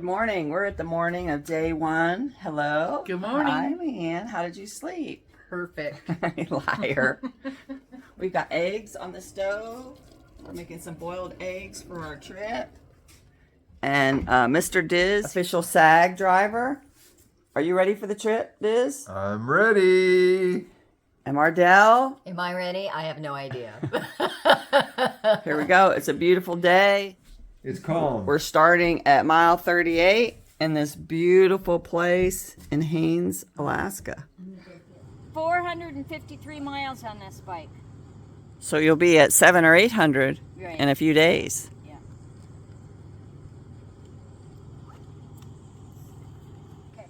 Good morning. We're at the morning of day 1. Hello. Good morning. Hi, Leanne. How did you sleep? Perfect. Liar. We've got eggs on the stove. We're making some boiled eggs for our trip. And Mr. Diz, official SAG driver. Are you ready for the trip, Diz? I'm ready. And Mardell. Am I ready? I have no idea. Here we go. It's a beautiful day. It's calm. We're starting at mile 38 in this beautiful place in Haines, Alaska. 453 miles on this bike. So you'll be at 700 or 800 Right. in a few days. Yeah. Okay.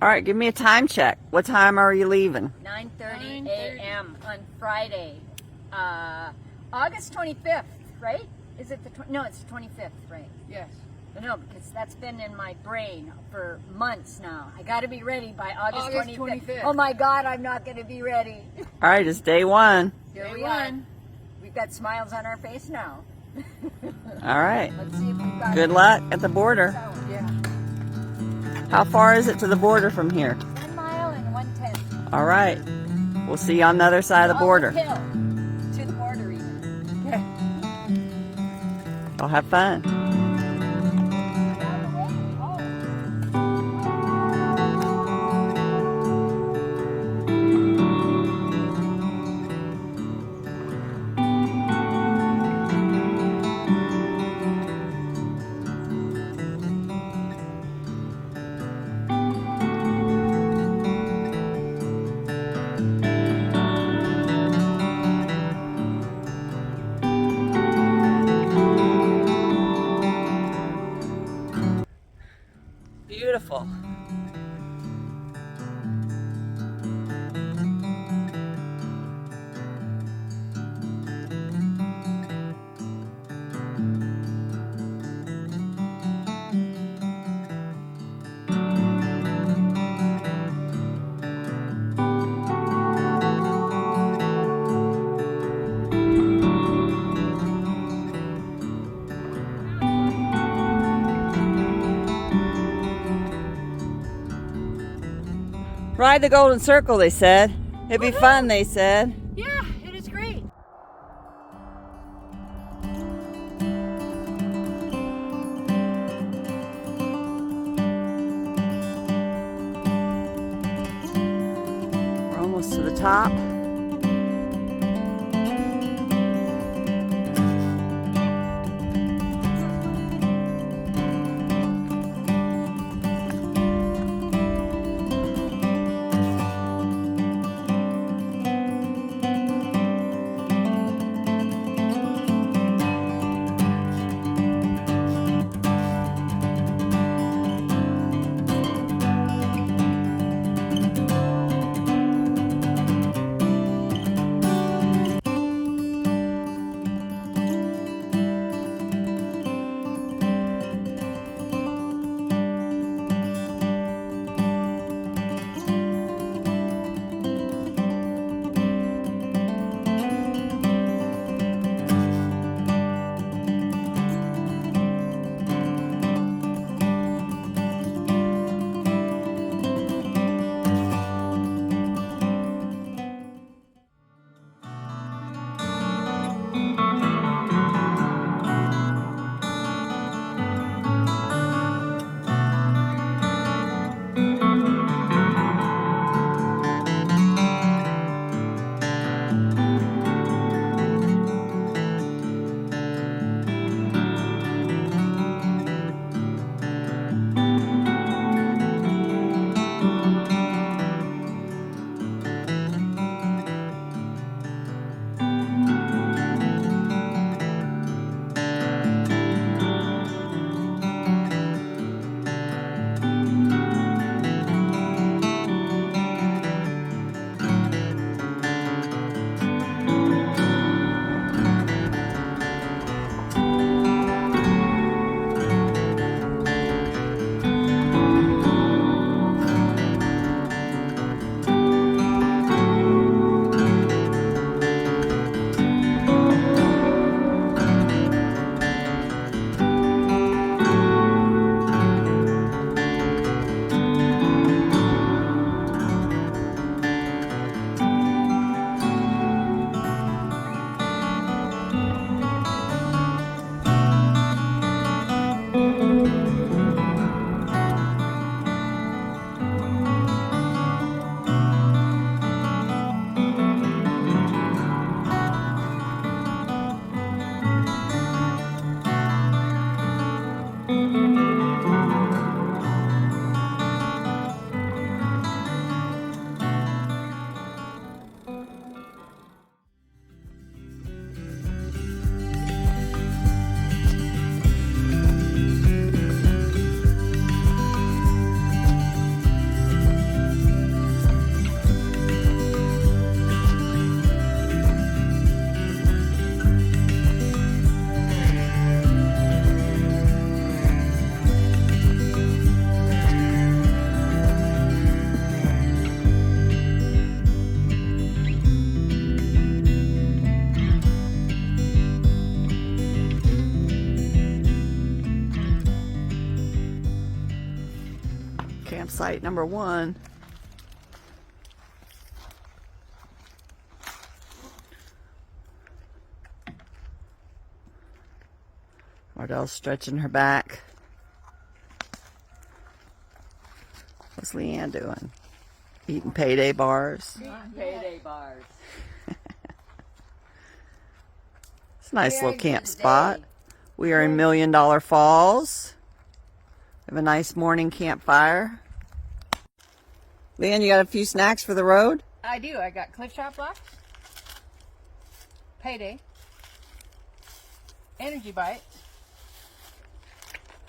All right, give me a time check. What time are you leaving? 9:30 a.m. on Friday, August 25th, right? Is it the no? It's the 25th, right? Yes. No, because that's been in my brain for months now. I got to be ready by August 25th. Oh my God, I'm not going to be ready. All right, it's day 1. Here Day we are. one. We've got smiles on our face now. All right. Let's see if we've got Good luck at the border. Yeah. How far is it to the border from here? 1 mile and 1/10. All right. We'll see you on the other side of the border. Hill to the border even. Okay. I'll have fun. Beautiful. Ride the Golden Circle, they said. It'd be fun, they said. Yeah, it is great. We're almost to the top. site number 1. Mardell's stretching her back. What's Leanne doing? Eating payday bars. Payday bars. It's a nice Very little camp good spot. day. We are in $1 Million Falls. We have a nice morning campfire. Leanne, you got a few snacks for the road? I do. I got Cliff Shop Blocks, Payday, Energy Bites,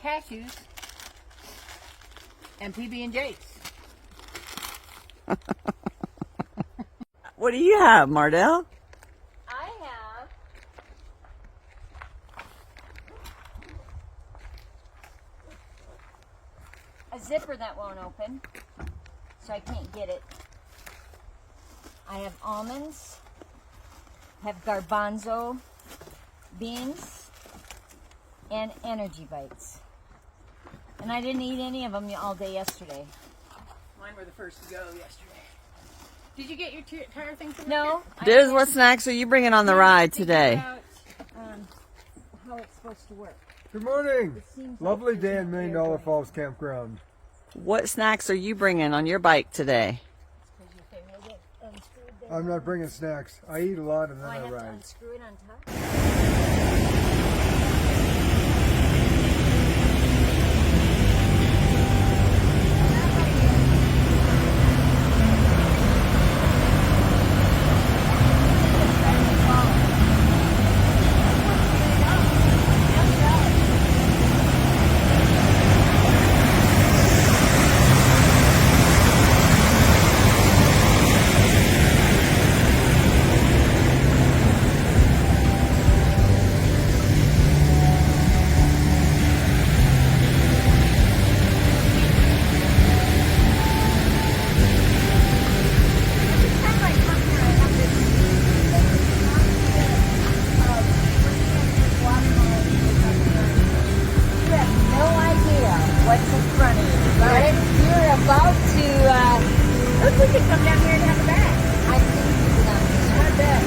Cashews, and PB&J's. What do you have, Mardell? I have a zipper that won't open, so I can't get it. I have almonds, have garbanzo beans, and energy bites. And I didn't eat any of them all day yesterday. Mine were the first to go yesterday. Did you get your tire thing from No. Diz, what snacks are you bringing on the ride today? About, how it's supposed to work. Good morning. Seems Lovely like day there's in no $1 air Million going. Falls Campground. What snacks are you bringing on your bike today? I'm not bringing snacks. I eat a lot and then I I have to ride. unscrew it on top. What's in front of you, but you're about to, look, we could come down here and have a bath. I think we could have a bet.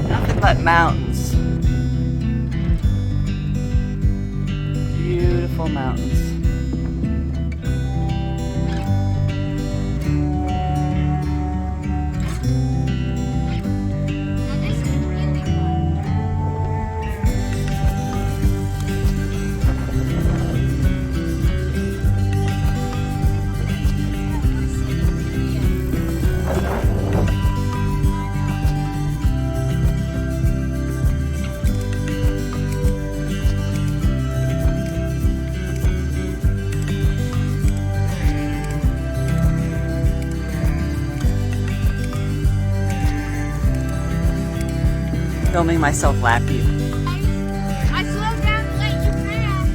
Nothing but mountains. Beautiful mountains. Filming myself lap you. I slowed down to let you pass.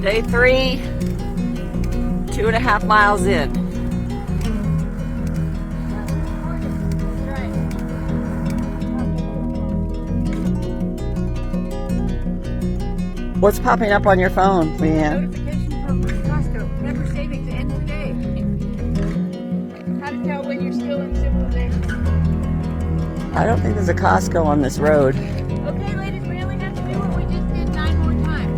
Day 3, 2.5 miles in. What's popping up on your phone, Leanne? Notification from Costco. Never saving to end the day. How to tell when you're still in civilization. I don't think there's a Costco on this road. Okay, ladies, we only have to do what we just did 9 more times.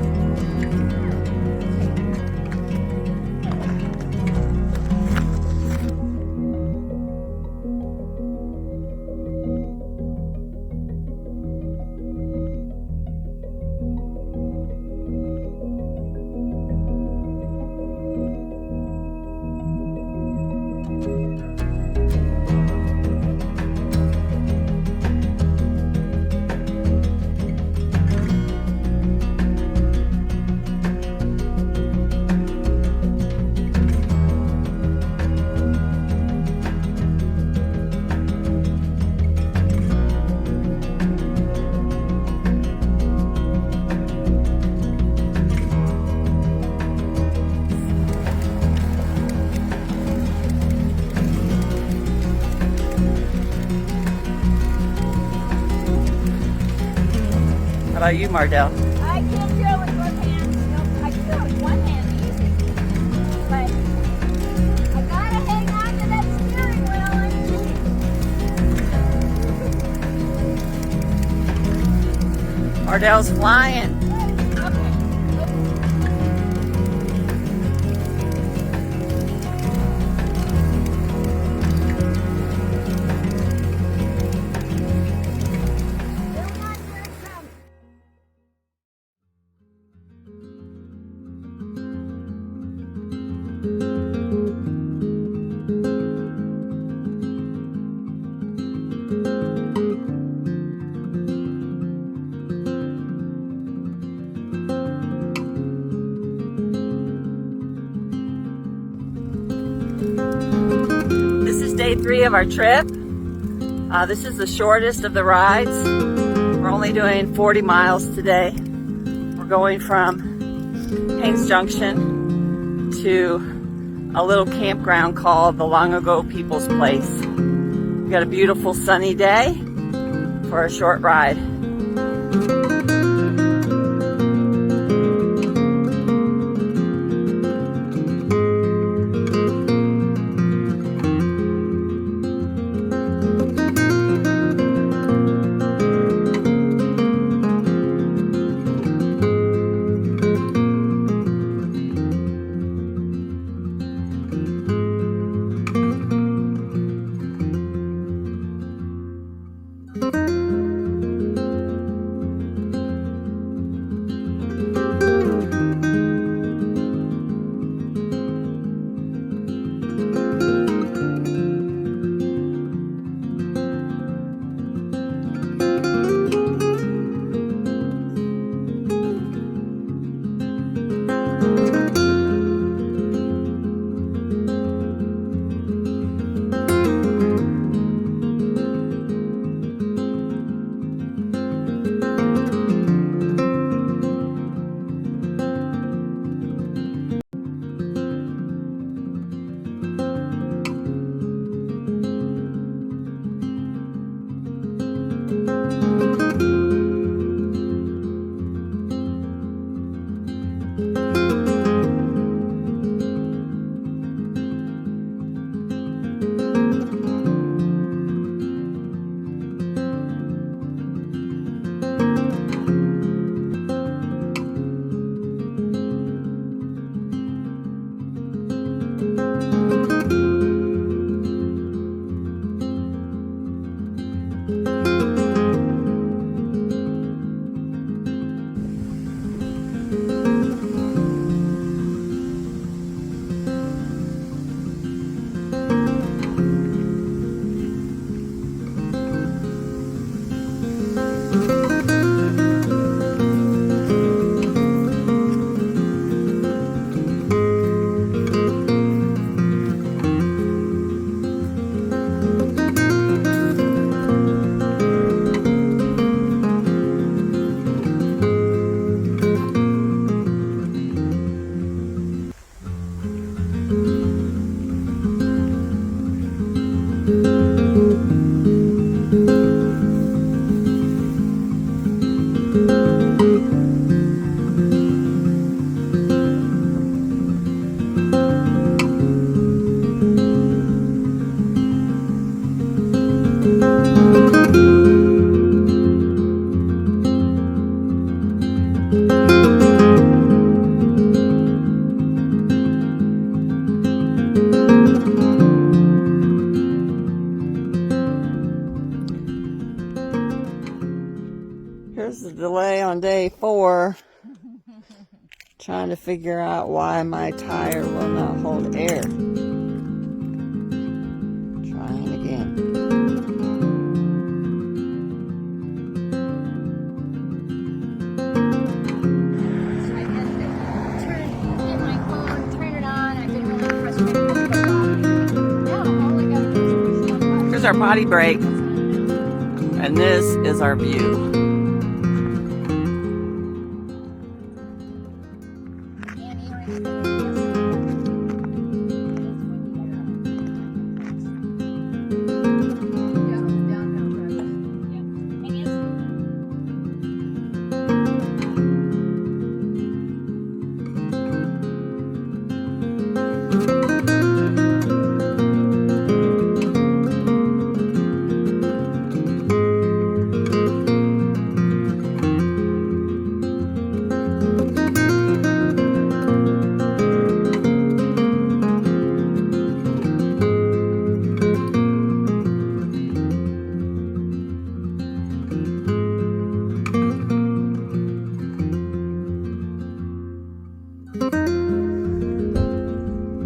How about you, Mardell? I can't do it with both hands. Nope, I can do it with one hand easy. But I gotta hang on to that steering wheel. Mardell's flying. Okay. This is day 3 of our trip. This is the shortest of the rides. We're only doing 40 miles today. We're going from Haines Junction to a little campground called the Long Ago People's Place. We got a beautiful sunny day for a short ride. day 4. Trying to figure out why my tire will not hold air. Trying again. So I had to get my phone, turn it on. I've been really frustrated with the phone. Now all I gotta do is push one Here's our potty break, and this is our view. button. And earrings for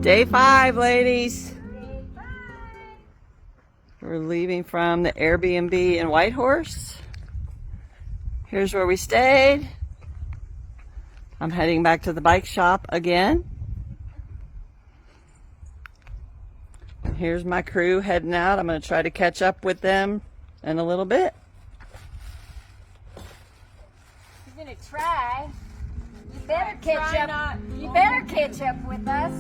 Day 5, ladies. We're leaving from the Airbnb in Whitehorse. Here's where we stayed. I'm heading back to the bike shop again. And here's my crew heading out. I'm going to try to catch up with them in a little bit. You're gonna try. You better catch up. You better catch up with us.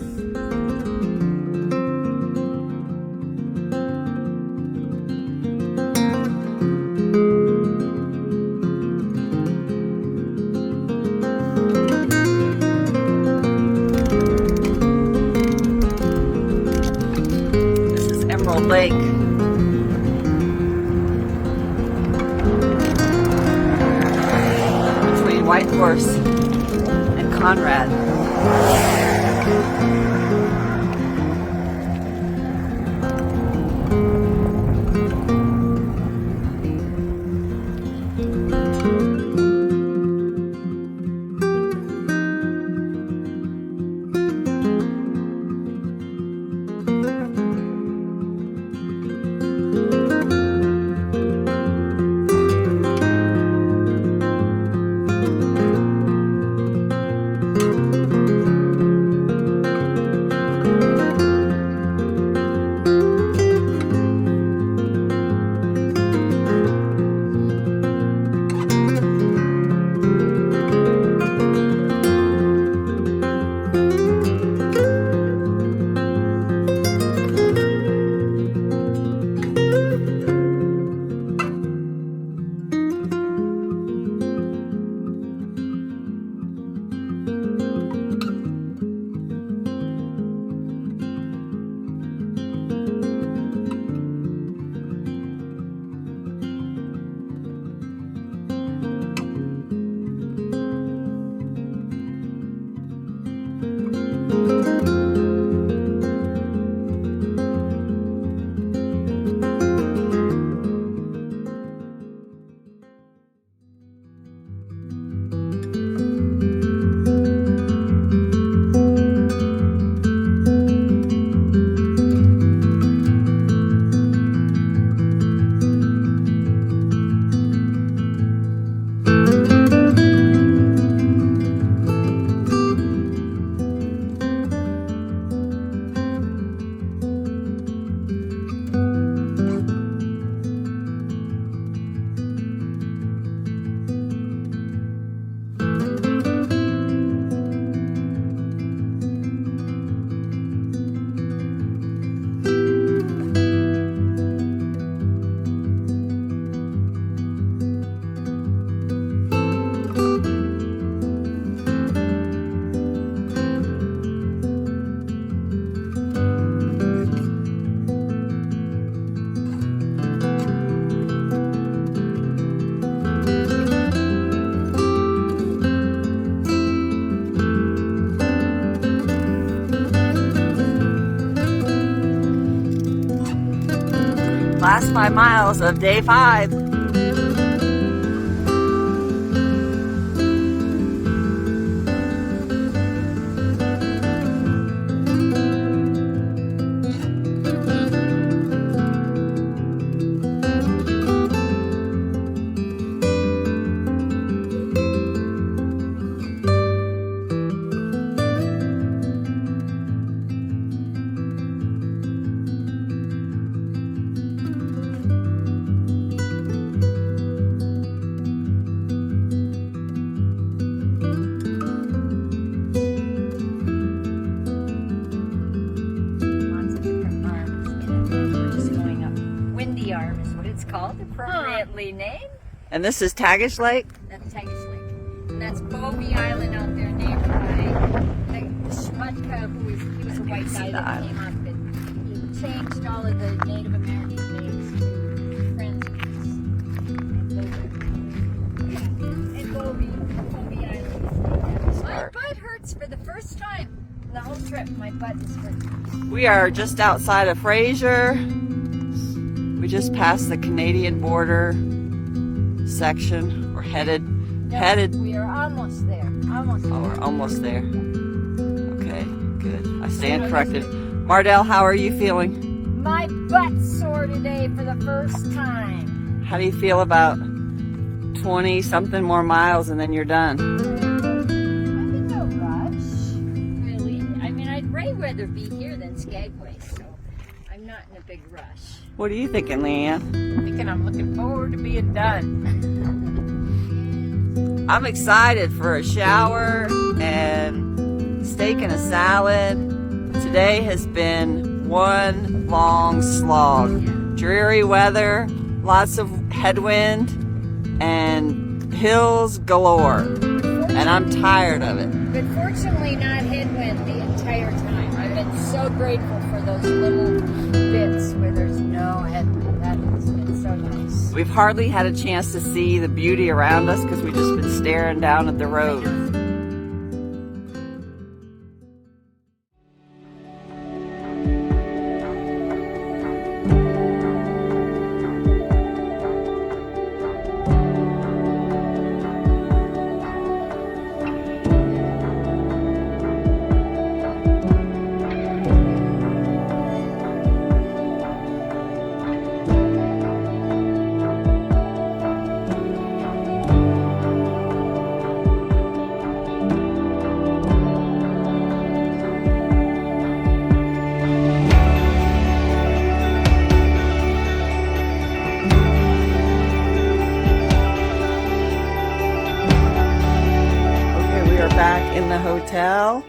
This is Emerald Lake. Between Whitehorse and Conrad. Last 5 miles of day 5. And this is Tagish Lake? That's Tagish Lake. And that's Bovey Island out there nearby. The Schmutka, he was a white guy that came up and he changed all of the Native American names to Friends. And Bovey Island. My butt hurts for the first time. The whole trip, my butt is hurting. We are just outside of Fraser. We just passed the Canadian border section. We're headed. We are almost there. Almost there. Oh, we're almost there. Okay, good. I stand corrected. Mardell, how are you feeling? My butt's sore today for the first time. How do you feel about 20 something more miles and then you're done? No rush, really. I mean, I'd way rather be here than Skagway, so I'm not in a big rush. What are you thinking, Leanne? Thinking I'm looking forward to being done. I'm excited for a shower and steak and a salad. Today has been one long slog. Dreary weather, lots of headwind, and hills galore. And I'm tired of it. But fortunately not headwind the entire time. I've been so grateful for those little bits where there's no headwind. That has been so nice. We've hardly had a chance to see the beauty around us because we've just been staring down at the road. Back in the hotel.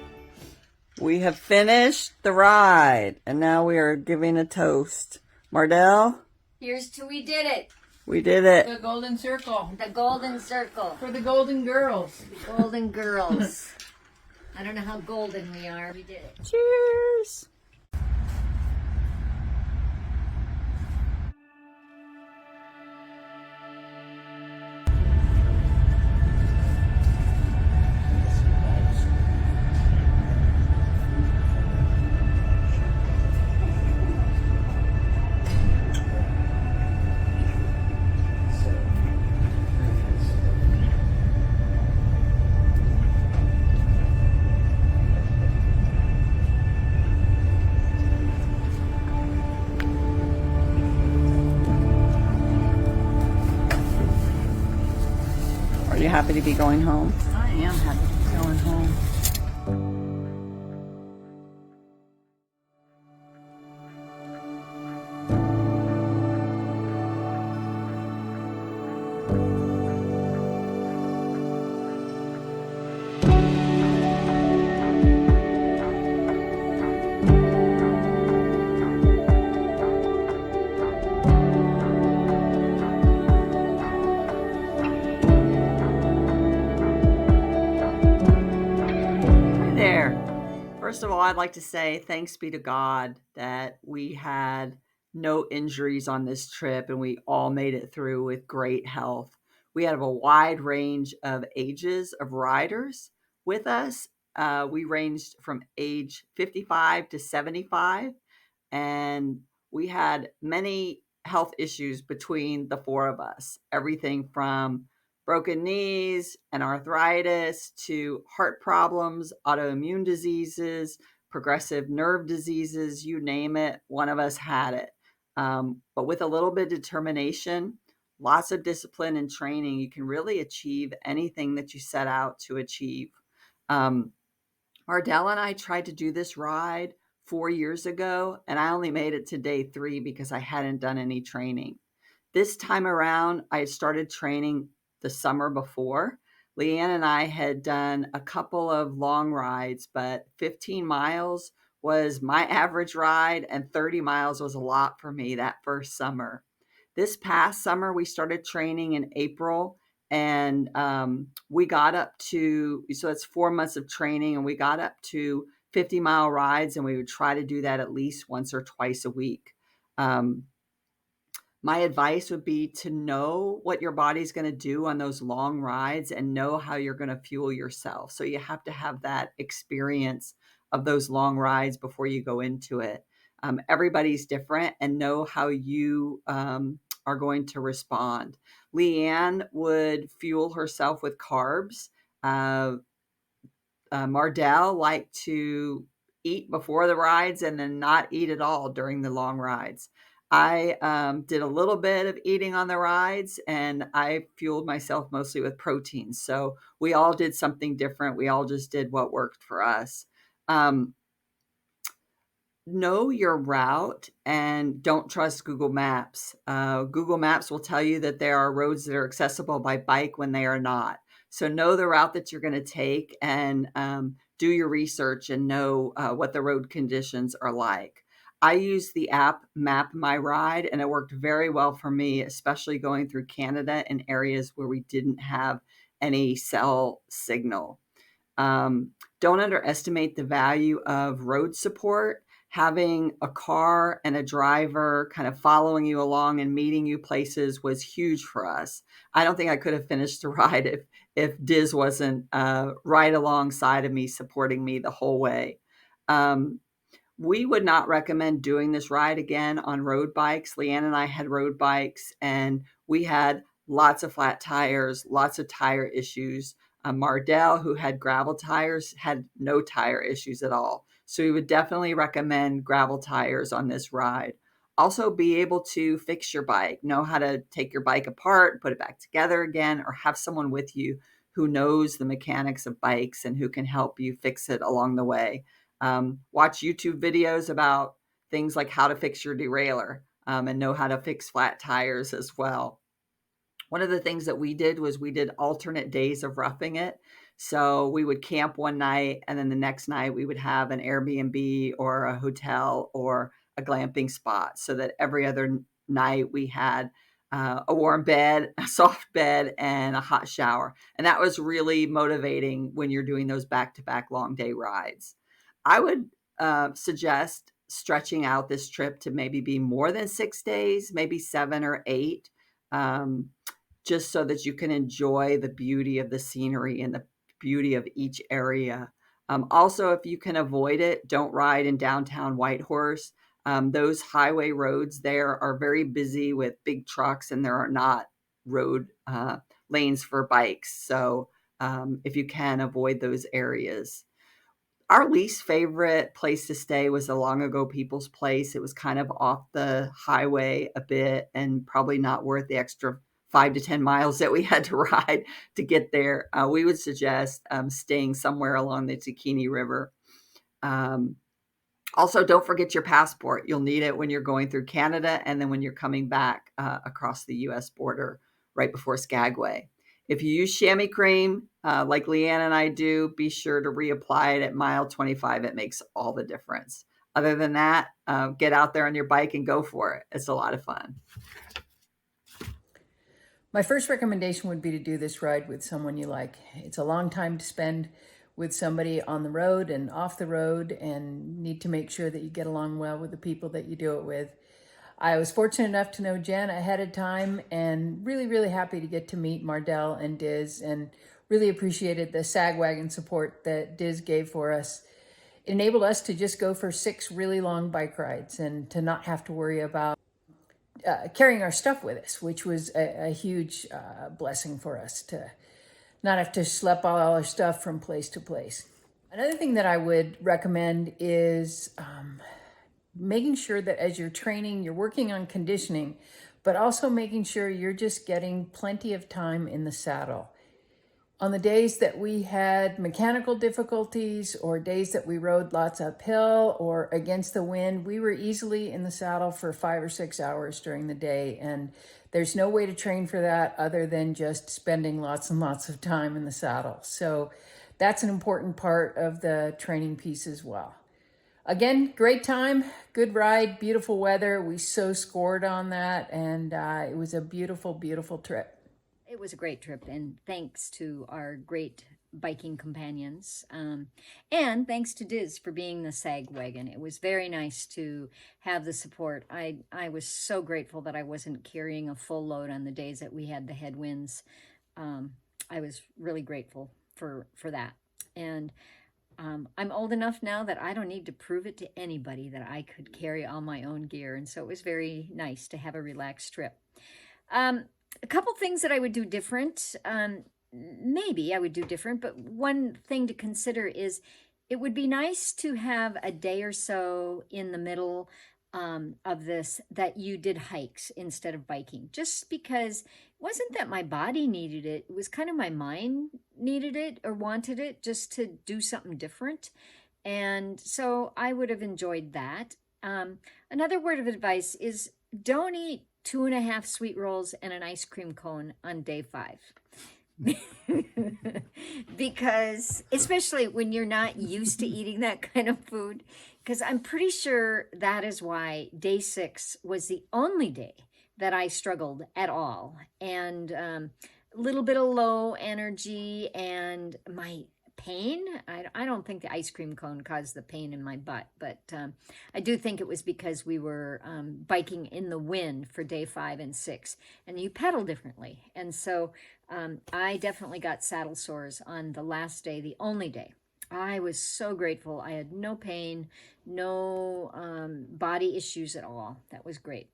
We have finished the ride and now we are giving a toast. Mardell? Here's to we did it. We did it. The golden circle. The golden circle. For the golden girls. The golden girls. I don't know how golden we are. We did it. Cheers. Are you happy to be going home? I am happy to be going home. First of all, I'd like to say thanks be to God that we had no injuries on this trip and we all made it through with great health. We have a wide range of ages of riders with us. We ranged from age 55 to 75, and we had many health issues between the four of us. Everything from broken knees and arthritis to heart problems, autoimmune diseases, progressive nerve diseases, you name it, one of us had it. But with a little bit of determination, lots of discipline and training, you can really achieve anything that you set out to achieve. Ardell and I tried to do this ride 4 years ago, and I only made it to day 3 because I hadn't done any training. This time around, I had started training the summer before. Leanne and I had done a couple of long rides, but 15 miles was my average ride and 30 miles was a lot for me that first summer. This past summer, we started training in April, and we got up to, so it's 4 months of training, and we got up to 50-mile rides, and we would try to do that at least once or twice a week. Um, my advice would be to know what your body's going to do on those long rides and know how you're going to fuel yourself. So you have to have that experience of those long rides before you go into it. Everybody's different, and know how you are going to respond. Leanne would fuel herself with carbs. Uh, Mardell liked to eat before the rides and then not eat at all during the long rides. I did a little bit of eating on the rides, and I fueled myself mostly with protein. So we all did something different. We all just did what worked for us. Know your route and don't trust Google Maps. Google Maps will tell you that there are roads that are accessible by bike when they are not. So know the route that you're going to take, and do your research and know what the road conditions are like. I use the app Map My Ride, and it worked very well for me, especially going through Canada in areas where we didn't have any cell signal. Don't underestimate the value of road support. Having a car and a driver kind of following you along and meeting you places was huge for us. I don't think I could have finished the ride if Diz wasn't right alongside of me, supporting me the whole way. We would not recommend doing this ride again on road bikes. Leanne and I had road bikes, and we had lots of flat tires, lots of tire issues. Mardell, who had gravel tires, had no tire issues at all. So we would definitely recommend gravel tires on this ride. Also, be able to fix your bike, know how to take your bike apart, put it back together again, or have someone with you who knows the mechanics of bikes and who can help you fix it along the way. Watch YouTube videos about things like how to fix your derailleur, and know how to fix flat tires as well. One of the things that we did was we did alternate days of roughing it. So we would camp one night, and then the next night we would have an Airbnb or a hotel or a glamping spot, so that every other night we had a warm bed, a soft bed, and a hot shower. And that was really motivating when you're doing those back-to-back long day rides. I would suggest stretching out this trip to maybe be more than 6 days, maybe 7 or 8. Just so that you can enjoy the beauty of the scenery and the beauty of each area. Also, if you can avoid it, don't ride in downtown Whitehorse. Those highway roads there are very busy with big trucks, and there are not road lanes for bikes. So if you can, avoid those areas. Our least favorite place to stay was the Long Ago People's Place. It was kind of off the highway a bit, and probably not worth the extra 5 to 10 miles that we had to ride to get there. We would suggest staying somewhere along the Zucchini River. Also, don't forget your passport. You'll need it when you're going through Canada, and then when you're coming back across the U.S. border right before Skagway. If you use chamois cream, like Leanne and I do, be sure to reapply it at mile 25. It makes all the difference. Other than that, get out there on your bike and go for it. It's a lot of fun. My first recommendation would be to do this ride with someone you like. It's a long time to spend with somebody on the road and off the road, and need to make sure that you get along well with the people that you do it with. I was fortunate enough to know Jen ahead of time, and really, really happy to get to meet Mardell and Diz, and really appreciated the Sagwagon support that Diz gave for us. It enabled us to just go for 6 really long bike rides and to not have to worry about carrying our stuff with us, which was a huge blessing for us, to not have to schlep all our stuff from place to place. Another thing that I would recommend is making sure that as you're training, you're working on conditioning, but also making sure you're just getting plenty of time in the saddle. On the days that we had mechanical difficulties, or days that we rode lots uphill or against the wind, we were easily in the saddle for 5 or 6 hours during the day. And there's no way to train for that other than just spending lots and lots of time in the saddle. So that's an important part of the training piece as well. Again, great time, good ride, beautiful weather. We so scored on that, and it was a beautiful, beautiful trip. It was a great trip, and thanks to our great biking companions. And thanks to Diz for being the sag wagon. It was very nice to have the support. I was so grateful that I wasn't carrying a full load on the days that we had the headwinds. I was really grateful for that. And I'm old enough now that I don't need to prove it to anybody that I could carry all my own gear. And so it was very nice to have a relaxed trip. A couple things that I would do different. Maybe I would do different, but one thing to consider is it would be nice to have a day or so in the middle of this that you did hikes instead of biking, just because it wasn't that my body needed it. It was kind of my mind needed it or wanted it just to do something different. And so I would have enjoyed that. Another word of advice is don't eat 2.5 sweet rolls and an ice cream cone on day 5. Because especially when you're not used to eating that kind of food, because I'm pretty sure that is why day 6 was the only day that I struggled at all, and a little bit of low energy and my pain. I don't think the ice cream cone caused the pain in my butt, but I do think it was because we were biking in the wind for day 5 and 6, and you pedal differently. And so I definitely got saddle sores on the last day, the only day. I was so grateful. I had no pain, no body issues at all. That was great.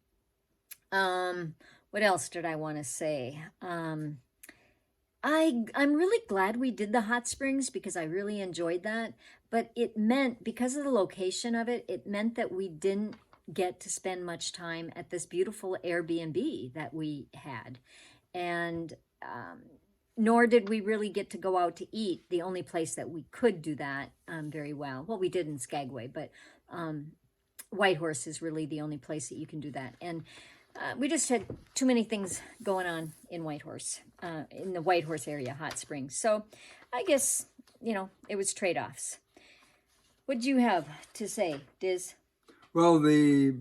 What else did I want to say? I'm really glad we did the hot springs because I really enjoyed that. But it meant, because of the location of it, it meant that we didn't get to spend much time at this beautiful Airbnb that we had. And nor did we really get to go out to eat. The only place that we could do that very well. Well, we did in Skagway, but Whitehorse is really the only place that you can do that. And we just had too many things going on in Whitehorse, in the Whitehorse area, hot springs. So I guess, it was trade-offs. What do you have to say, Diz? Well, the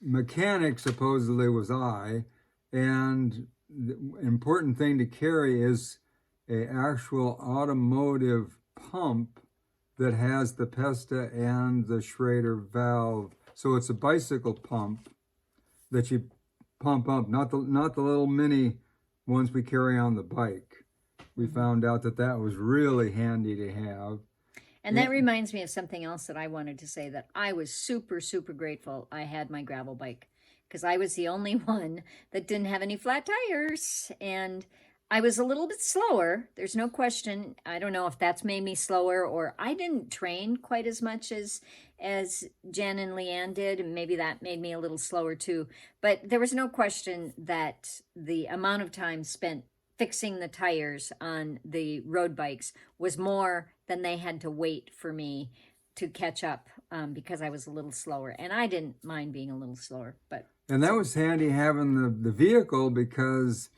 mechanic supposedly was I, and the important thing to carry is a actual automotive pump that has the Pesta and the Schrader valve. So it's a bicycle pump that you pump up, not the little mini ones we carry on the bike. We found out that was really handy to have. And that reminds me of something else that I wanted to say, that I was super, super grateful I had my gravel bike, because I was the only one that didn't have any flat tires. And I was a little bit slower. There's no question. I don't know if that's made me slower, or I didn't train quite as much as Jen and Leanne did, and maybe that made me a little slower too. But there was no question that the amount of time spent fixing the tires on the road bikes was more than they had to wait for me to catch up, because I was a little slower. And I didn't mind being a little slower. And that was handy having the vehicle, because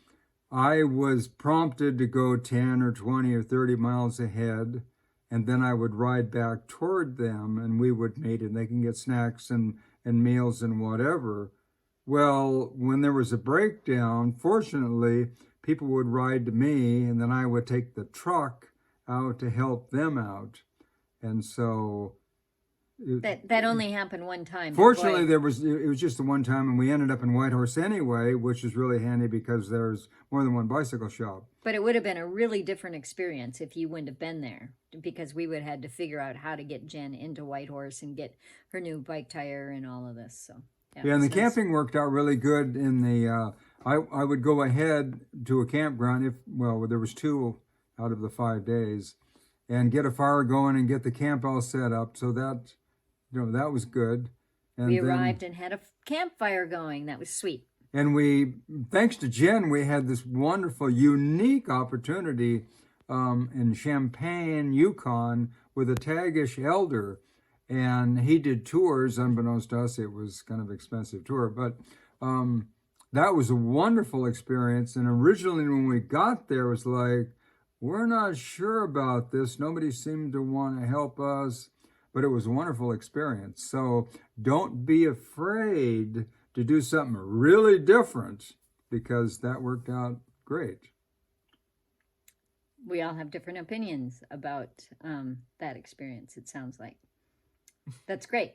I was prompted to go 10 or 20 or 30 miles ahead, and then I would ride back toward them, and we would meet, and they can get snacks and meals and whatever. Well, when there was a breakdown, fortunately, people would ride to me, and then I would take the truck out to help them out. And so that only happened one time. Fortunately, it was just the one time, and we ended up in Whitehorse anyway, which is really handy because there's more than one bicycle shop. But it would have been a really different experience if you wouldn't have been there, because we would have had to figure out how to get Jen into Whitehorse and get her new bike tire and all of this. So yeah, and the camping worked out really good. In the I would go ahead to a campground there was 2 out of the 5 days, and get a fire going and get the camp all set up. So that that was good. And we arrived and had a campfire going. That was sweet. And thanks to Jen, we had this wonderful, unique opportunity in Champaign, Yukon, with a Tagish elder. And he did tours. Unbeknownst to us, it was kind of an expensive tour. But that was a wonderful experience. And originally when we got there, it was like, we're not sure about this. Nobody seemed to want to help us. but it was a wonderful experience. So don't be afraid to do something really different, because that worked out great. We all have different opinions about that experience, it sounds like. That's great.